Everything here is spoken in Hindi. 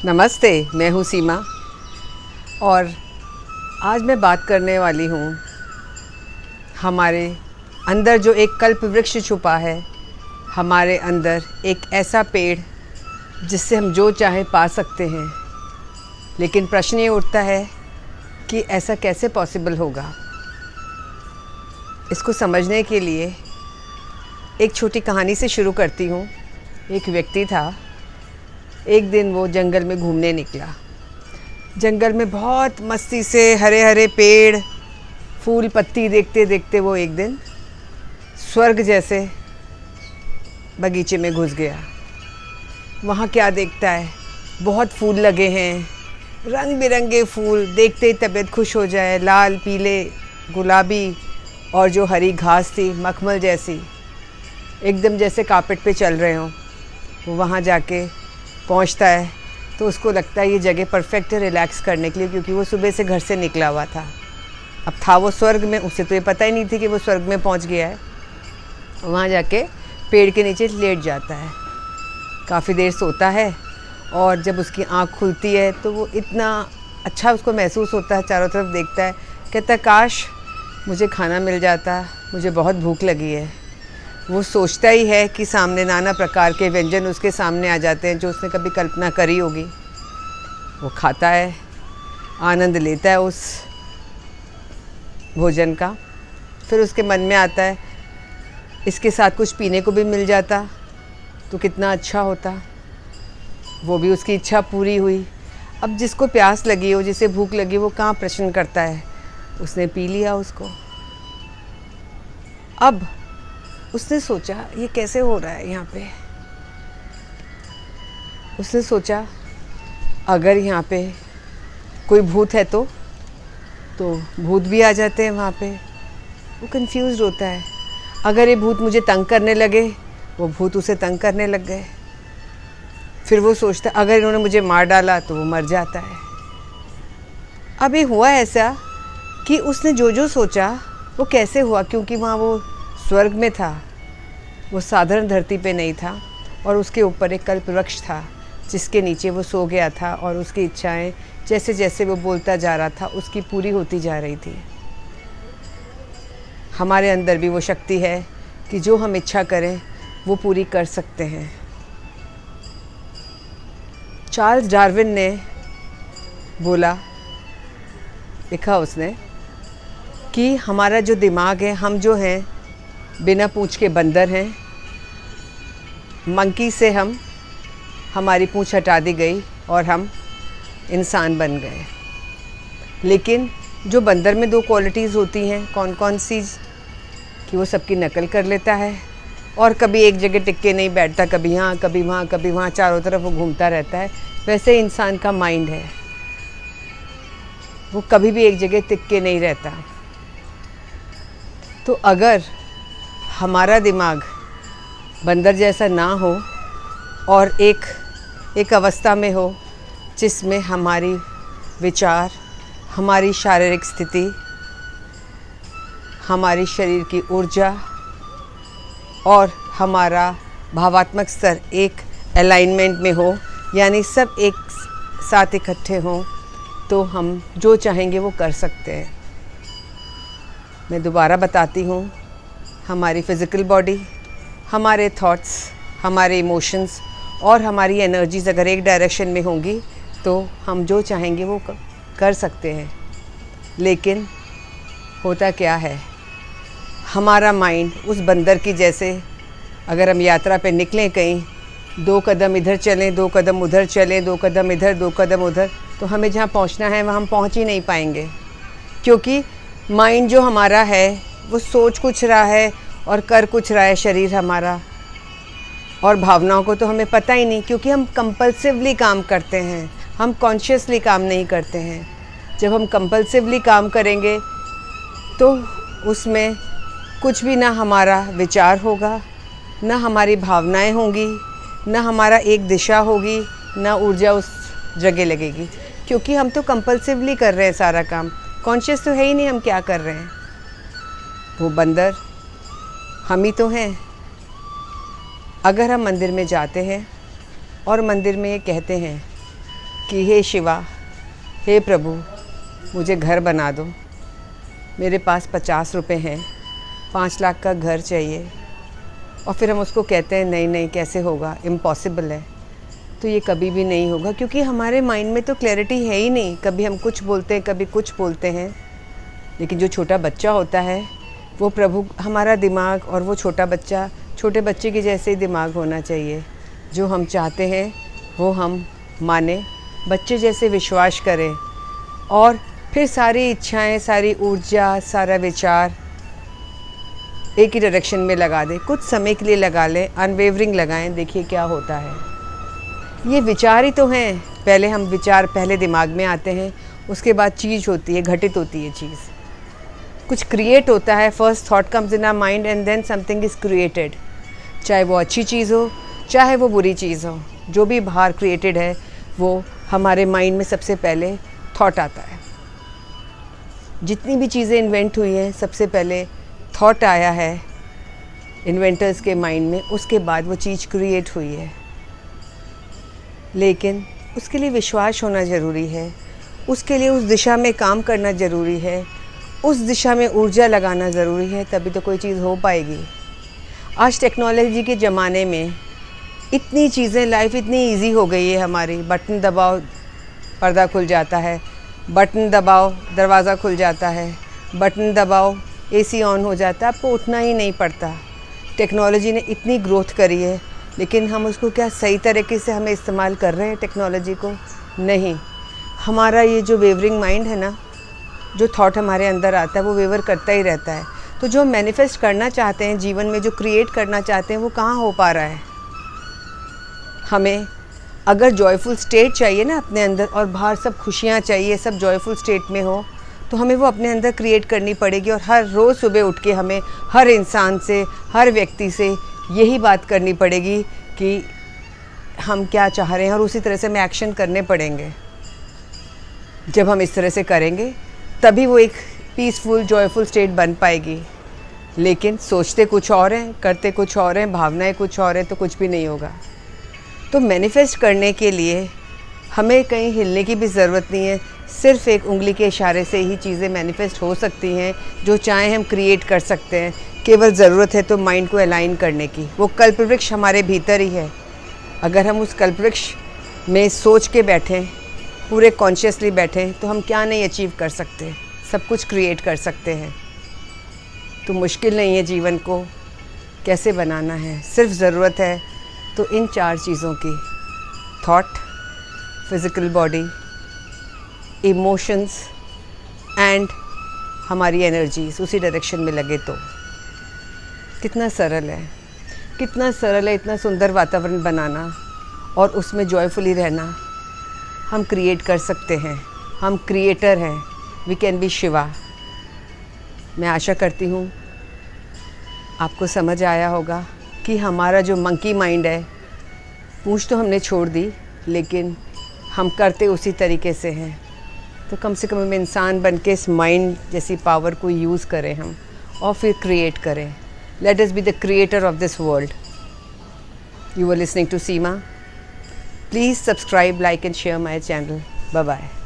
नमस्ते, मैं हूँ सीमा और आज मैं बात करने वाली हूँ हमारे अंदर जो एक कल्प वृक्ष छुपा है, हमारे अंदर एक ऐसा पेड़ जिससे हम जो चाहें पा सकते हैं। लेकिन प्रश्न ये उठता है कि ऐसा कैसे पॉसिबल होगा। इसको समझने के लिए एक छोटी कहानी से शुरू करती हूँ। एक व्यक्ति था, एक दिन वो जंगल में घूमने निकला। जंगल में बहुत मस्ती से हरे हरे पेड़, फूल पत्ती देखते देखते वो एक दिन स्वर्ग जैसे बगीचे में घुस गया। वहाँ क्या देखता है, बहुत फूल लगे हैं, रंग बिरंगे फूल, देखते ही तबीयत खुश हो जाए। लाल, पीले, गुलाबी और जो हरी घास थी मखमल जैसी, एकदम जैसे कारपेट पे चल रहे हों। वो वहाँ जाके पहुँचता है तो उसको लगता है ये जगह परफेक्ट है रिलैक्स करने के लिए, क्योंकि वो सुबह से घर से निकला हुआ था। अब था वो स्वर्ग में, उसे तो ये पता ही नहीं थी कि वो स्वर्ग में पहुँच गया है। वहाँ जाके पेड़ के नीचे लेट जाता है, काफ़ी देर सोता है और जब उसकी आँख खुलती है तो वो इतना अच्छा उसको महसूस होता है। चारों तरफ देखता है, कहता है काश मुझे खाना मिल जाता, मुझे बहुत भूख लगी है। वो सोचता ही है कि सामने नाना प्रकार के व्यंजन उसके सामने आ जाते हैं जो उसने कभी कल्पना करी होगी। वो खाता है, आनंद लेता है उस भोजन का। फिर उसके मन में आता है इसके साथ कुछ पीने को भी मिल जाता तो कितना अच्छा होता। वो भी उसकी इच्छा पूरी हुई। अब जिसको प्यास लगी हो, जिसे भूख लगी, वो कहाँ प्रश्न करता है। उसने पी लिया उसको। अब उसने सोचा ये कैसे हो रहा है यहाँ पे। उसने सोचा अगर यहाँ पे कोई भूत है तो भूत भी आ जाते हैं वहाँ पे। वो कंफ्यूज होता है, अगर ये भूत मुझे तंग करने लगे, वो भूत उसे तंग करने लग गए। फिर वो सोचता अगर इन्होंने मुझे मार डाला तो वो मर जाता है। अब ये हुआ ऐसा कि उसने जो जो सोचा वो कैसे हुआ, क्योंकि वहाँ वो स्वर्ग में था, वो साधारण धरती पे नहीं था और उसके ऊपर एक कल्प वृक्ष था जिसके नीचे वो सो गया था और उसकी इच्छाएं जैसे जैसे वो बोलता जा रहा था उसकी पूरी होती जा रही थी। हमारे अंदर भी वो शक्ति है कि जो हम इच्छा करें वो पूरी कर सकते हैं। चार्ल्स डार्विन ने बोला, लिखा उसने कि हमारा जो दिमाग है, हम जो हैं बिना पूँछ के बंदर हैं। मंकी से हमारी पूँछ हटा दी गई और हम इंसान बन गए। लेकिन जो बंदर में दो क्वालिटीज़ होती हैं, कौन कौन सी, कि वो सबकी नकल कर लेता है और कभी एक जगह टिक के नहीं बैठता, कभी यहाँ कभी वहाँ कभी वहाँ, चारों तरफ वो घूमता रहता है। वैसे इंसान का माइंड है, वो कभी भी एक जगह टिक के नहीं रहता। तो अगर हमारा दिमाग बंदर जैसा ना हो और एक अवस्था में हो जिसमें हमारी विचार, हमारी शारीरिक स्थिति, हमारी शरीर की ऊर्जा और हमारा भावात्मक स्तर एक अलाइनमेंट में हो, यानी सब एक साथ इकट्ठे हों, तो हम जो चाहेंगे वो कर सकते हैं। मैं दोबारा बताती हूँ, हमारी फ़िज़िकल बॉडी, हमारे थॉट्स, हमारे इमोशंस और हमारी एनर्जीज़ अगर एक डायरेक्शन में होंगी तो हम जो चाहेंगे वो कर सकते हैं। लेकिन होता क्या है, हमारा माइंड उस बंदर की जैसे, अगर हम यात्रा पे निकलें कहीं, 2 कदम इधर चलें, 2 कदम उधर चलें, 2 कदम इधर, 2 कदम उधर, तो हमें जहाँ पहुँचना है वहाँ हम पहुँच ही नहीं पाएंगे। क्योंकि माइंड जो हमारा है वो सोच कुछ रहा है और कर कुछ रहा है शरीर हमारा, और भावनाओं को तो हमें पता ही नहीं, क्योंकि हम कंपल्सिवली काम करते हैं, हम कॉन्शियसली काम नहीं करते हैं। जब हम कंपल्सिवली काम करेंगे तो उसमें कुछ भी ना हमारा विचार होगा, ना हमारी भावनाएं होंगी, ना हमारा एक दिशा होगी, ना ऊर्जा उस जगह लगेगी, क्योंकि हम तो कंपल्सिवली कर रहे हैं सारा काम। कॉन्शियस तो है ही नहीं हम क्या कर रहे हैं। वो बंदर हम ही तो हैं। अगर हम मंदिर में जाते हैं और मंदिर में ये कहते हैं कि हे शिवा, हे प्रभु, मुझे घर बना दो। मेरे पास 50 रुपए हैं, 5 लाख का घर चाहिए। और फिर हम उसको कहते हैं नहीं नहीं कैसे होगा, इम्पॉसिबल है। तो ये कभी भी नहीं होगा, क्योंकि हमारे माइंड में तो क्लैरिटी है ही नहीं। कभी हम कुछ बोलते हैं, कभी कुछ बोलते हैं। लेकिन जो छोटा बच्चा होता है वो प्रभु, हमारा दिमाग और वो छोटा बच्चा, छोटे बच्चे के जैसे ही दिमाग होना चाहिए। जो हम चाहते हैं वो हम माने, बच्चे जैसे विश्वास करें और फिर सारी इच्छाएं, सारी ऊर्जा, सारा विचार एक ही डायरेक्शन में लगा दें। कुछ समय के लिए लगा लें, अनवेवरिंग लगाएं, देखिए क्या होता है। ये विचार ही तो हैं। पहले हम विचार पहले दिमाग में आते हैं, उसके बाद चीज़ होती है, घटित होती है चीज़, कुछ क्रिएट होता है। First thought comes in our mind and then something is created. चाहे वो अच्छी चीज़ हो, चाहे वो बुरी चीज़ हो, जो भी बाहर क्रिएटेड है वो हमारे माइंड में सबसे पहले थॉट आता है। जितनी भी चीज़ें इन्वेंट हुई हैं, सबसे पहले थॉट आया है इन्वेंटर्स के माइंड में, उसके बाद वो चीज़ क्रिएट हुई है। लेकिन उसके लिए विश्वास होना ज़रूरी है, उसके लिए उस दिशा में काम करना ज़रूरी है, उस दिशा में ऊर्जा लगाना ज़रूरी है, तभी तो कोई चीज़ हो पाएगी। आज टेक्नोलॉजी के ज़माने में इतनी चीज़ें, लाइफ इतनी इजी हो गई है हमारी। बटन दबाओ पर्दा खुल जाता है, बटन दबाओ दरवाज़ा खुल जाता है, बटन दबाओ एसी ऑन हो जाता है, आपको उठना ही नहीं पड़ता। टेक्नोलॉजी ने इतनी ग्रोथ करी है, लेकिन हम उसको क्या सही तरीके से हमें इस्तेमाल कर रहे हैं टेक्नोलॉजी को? नहीं। हमारा ये जो वेवरिंग माइंड है ना, जो थॉट हमारे अंदर आता है वो वेवर करता ही रहता है। तो जो मैनिफेस्ट करना चाहते हैं जीवन में, जो क्रिएट करना चाहते हैं, वो कहाँ हो पा रहा है? हमें अगर जॉयफुल स्टेट चाहिए ना अपने अंदर, और बाहर सब खुशियाँ चाहिए, सब जॉयफुल स्टेट में हो, तो हमें वो अपने अंदर क्रिएट करनी पड़ेगी। और हर रोज़ सुबह उठ के हमें हर इंसान से, हर व्यक्ति से यही बात करनी पड़ेगी कि हम क्या चाह रहे हैं, और उसी तरह से हमें एक्शन करने पड़ेंगे। जब हम इस तरह से करेंगे तभी वो एक पीसफुल जॉयफुल स्टेट बन पाएगी। लेकिन सोचते कुछ और हैं, करते कुछ और हैं, भावनाएं कुछ और हैं, तो कुछ भी नहीं होगा। तो मैनिफेस्ट करने के लिए हमें कहीं हिलने की भी ज़रूरत नहीं है। सिर्फ एक उंगली के इशारे से ही चीज़ें मैनिफेस्ट हो सकती हैं। जो चाहें हम क्रिएट कर सकते हैं। केवल ज़रूरत है तो माइंड को अलाइन करने की। वो कल्पवृक्ष हमारे भीतर ही है। अगर हम उस कल्पवृक्ष में सोच के बैठें, पूरे कॉन्शियसली बैठें, तो हम क्या नहीं अचीव कर सकते, सब कुछ क्रिएट कर सकते हैं। तो मुश्किल नहीं है जीवन को कैसे बनाना है, सिर्फ ज़रूरत है तो इन 4 चीज़ों की, thought, physical body, emotions and हमारी एनर्जीज उसी डायरेक्शन में लगे तो कितना सरल है, कितना सरल है इतना सुंदर वातावरण बनाना और उसमें जॉयफुली रहना। हम क्रिएट कर सकते हैं, हम क्रिएटर हैं, वी कैन बी शिवा। मैं आशा करती हूँ आपको समझ आया होगा कि हमारा जो मंकी माइंड है, पूछ तो हमने छोड़ दी लेकिन हम करते उसी तरीके से हैं। तो कम से कम हम इंसान बन के इस माइंड जैसी पावर को यूज़ करें हम, और फिर क्रिएट करें। Let us be the creator of this world. You are listening to Seema. Please subscribe, like and share my channel. Bye-bye.